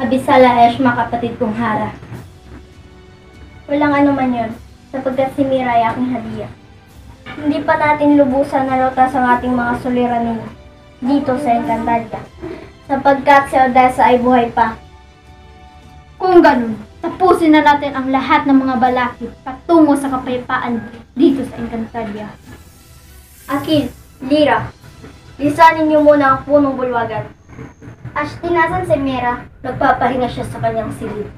Abisalaesh, mga kapatid kong Hara. Walang anuman yun, sapagkat si Mira ay aking hadiah. Hindi pa natin lubusan na rotas ang ating mga suliranin dito sa Encantadia, sapagkat si Odessa ay buhay pa. Kung ganun, tapusin na natin ang lahat ng mga balakid patungo sa kapayapaan dito sa Encantadia. Akil, Lyra, lisanin niyo muna ang punong bulwagan. Ashti, nasan si Mira? Nagpapahinga siya sa kanyang silid.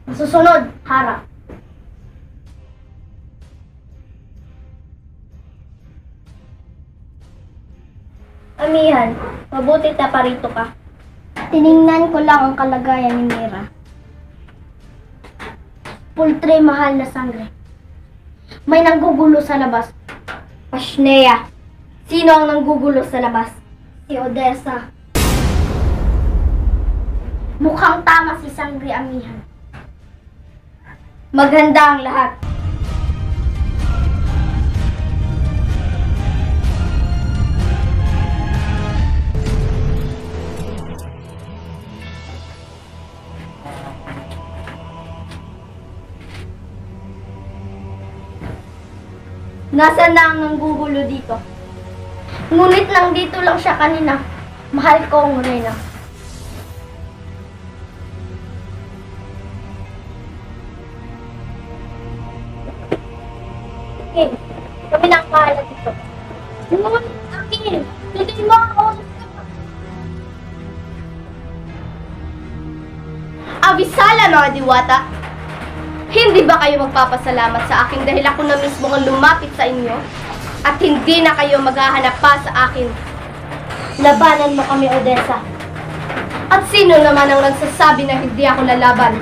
Masusunod, Hara. Amihan, mabuti na parito ka. Tiningnan ko lang ang kalagayan ni Mira. Pultre, mahal na sangre. May nanggugulo sa labas. Pashnea, sino ang nanggugulo sa labas? Si Odessa. Mukhang tama si Sangre, amihan. Maghanda ang lahat. Nasaan na ang nanggugulo dito? Ngunit nandito lang siya kanina. Mahal ko ang Reyna. Okay, kami na ang pahala dito. Ngunit, Akil, tuloy mo ako. Abisala, mga diwata! Hindi ba kayo magpapasalamat sa akin dahil ako na mismo ang lumapit sa inyo? At hindi na kayo maghahanap pa sa akin. Labanan mo kami, Odessa. At sino naman ang nagsasabi na hindi ako lalaban?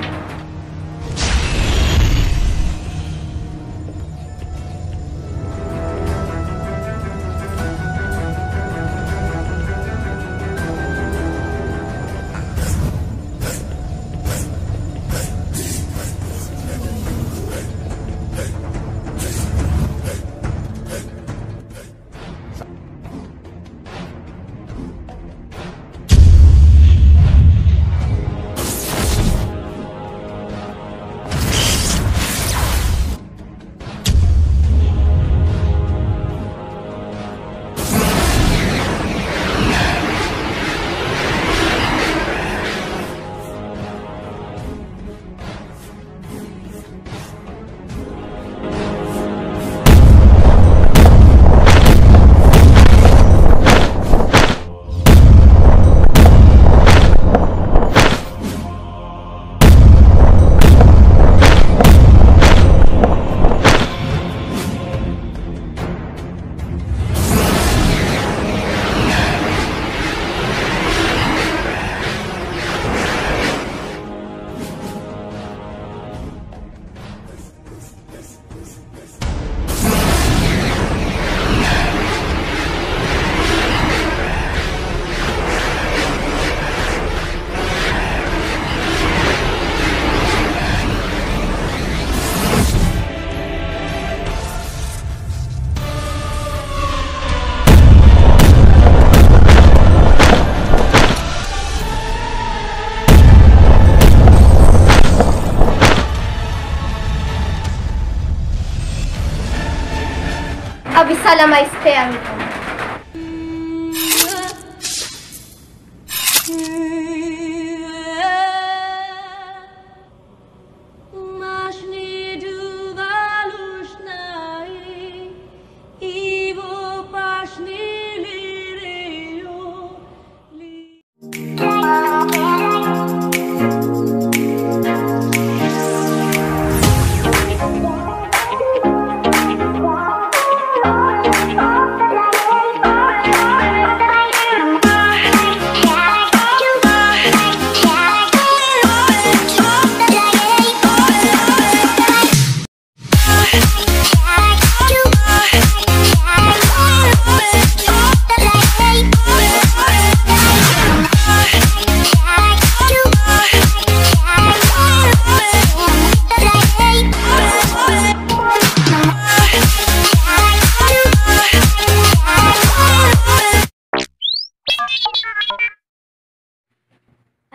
Abisala maiste, amigo.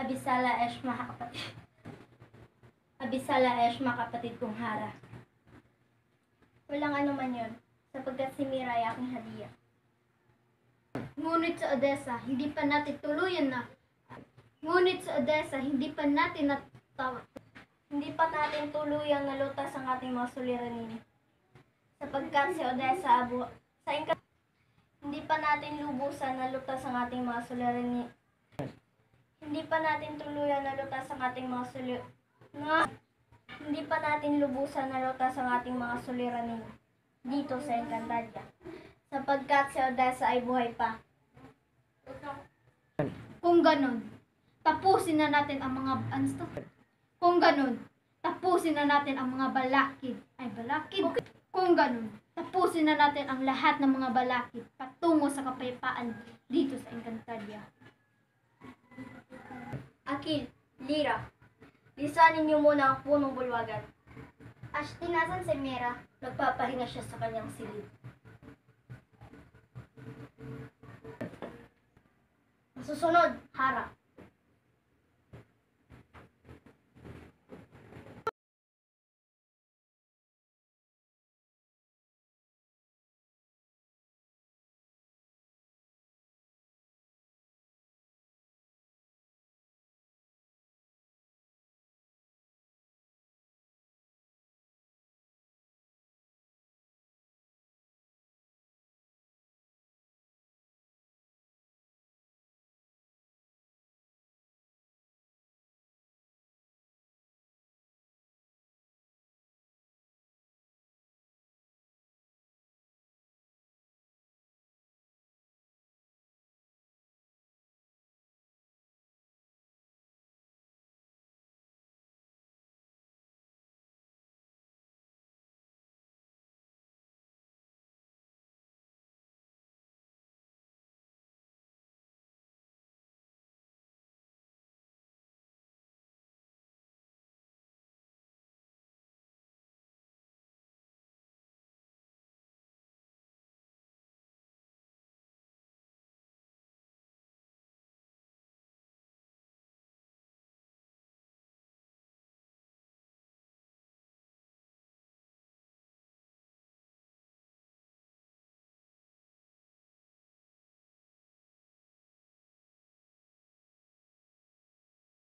Abisala Esh, mga kapatid. Abisala Esh, mga kapatid kong Hara. Walang ano man yun, sapagkat si Mira ay aking hadiah. Ngunit sa Odessa, hindi pa natin tuluyan na. Ngunit sa Odessa, hindi pa natin natawa. Hindi pa natin tuluyang nalutas ang ating mga suliranin. Sapagkat si Odessa hindi pa natin lubusan nalutas ang ating mga suliranin. Hindi pa natin tuluyang nalutas ang ating mga Hindi pa natin lubusan nalutas ang ating mga suliranin dito sa Encantadia. Sapagkat si Odessa ay buhay pa. Kung ganun, tapusin na natin ang mga Kung ganun, tapusin na natin ang mga balakid. Ay, balakid? Kung ganun, tapusin na natin ang lahat ng mga balakid patungo sa kapayapaan dito sa Encantadia. Akil, Lira, lisanin niyo muna ang punong bulwagan. Ashti, nasan si Mira? Nagpapahinga siya sa kanyang silid. Susunod, Hara.